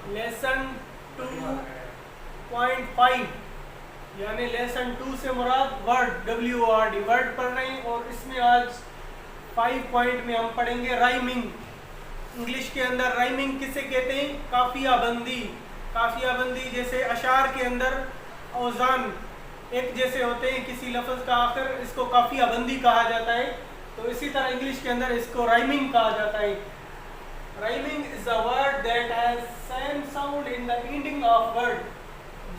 Lesson 2.5 یعنی lesson 2 سے مراد word WORD word پڑھ رہے ہیں، اور اس میں آج 5 پوائنٹ میں ہم پڑھیں گے رائمنگ۔ انگلش کے اندر رائمنگ کسے کہتے ہیں؟ قافیہ بندی۔ قافیہ بندی جیسے اشعار کے اندر اوزان ایک جیسے ہوتے ہیں، کسی لفظ کا آخر، اس کو قافیہ بندی کہا جاتا ہے، تو اسی طرح انگلش کے اندر اس کو رائمنگ کہا جاتا ہے۔ Rhyming is a word that has same sound in the ending of word۔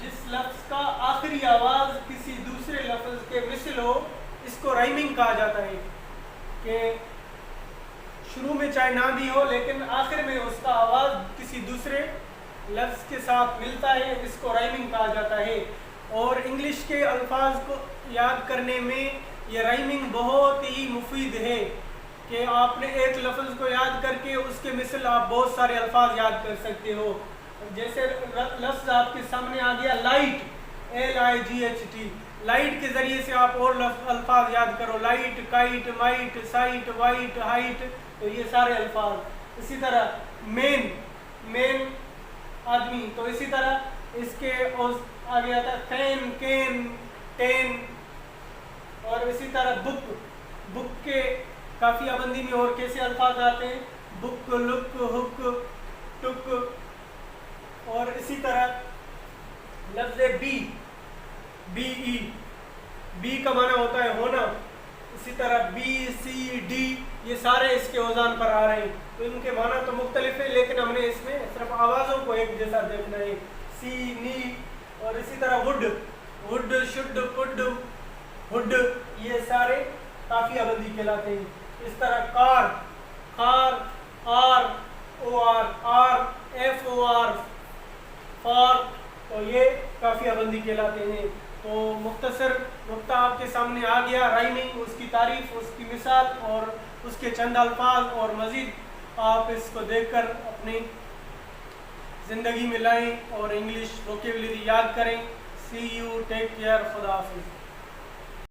جس لفظ کا آخری آواز کسی دوسرے لفظ کے مثل ہو، اس کو رائمنگ کہا جاتا ہے، کہ شروع میں چاہے نہ بھی ہو لیکن آخر میں اس کا آواز کسی دوسرے لفظ کے ساتھ ملتا ہے، اس کو رائمنگ کہا جاتا ہے۔ اور انگلش کے الفاظ کو یاد کرنے میں یہ رائمنگ بہت ہی مفید ہے، کہ آپ نے ایک لفظ کو یاد کر کے اس کے مثل آپ بہت سارے الفاظ یاد کر سکتے ہو۔ جیسے لفظ آپ کے سامنے آ گیا لائٹ، LIGHT، لائٹ کے ذریعے سے آپ اور الفاظ یاد کرو، light, kite, might, site, white, height, تو یہ سارے الفاظ۔ اسی طرح مین آدمی، تو اسی طرح اس کے آگے آتا ہے فین، کین، ٹین، اور اسی طرح بک کے قافیہ بندی میں اور کیسے الفاظ آتے ہیں؟ بک، لک، ہک، ٹک، اور اسی طرح لفظ بی کا معنی ہوتا ہے ہونا، اسی طرح BCD، یہ سارے اس کے اوزان پر آ رہے ہیں، تو ان کے معنی تو مختلف ہے لیکن ہم نے اس میں صرف آوازوں کو ایک جیسا دیکھنا ہے، سی، نی، اور اسی طرح وڈ، شڈ، پڈ، ہڈ، یہ سارے قافیہ بندی کہلاتے ہیں۔ اس طرح کار، آر، FOR، فار، تو یہ قافیہ بندی کہلاتے ہیں۔ تو مختصر نقطہ آپ کے سامنے آ گیا، رائمنگ، اس کی تعریف، اس کی مثال اور اس کے چند الفاظ، اور مزید آپ اس کو دیکھ کر اپنی زندگی میں لائیں اور انگلش ووکیبلری یاد کریں۔ سی یو، ٹیک کیئر، خدا حافظ۔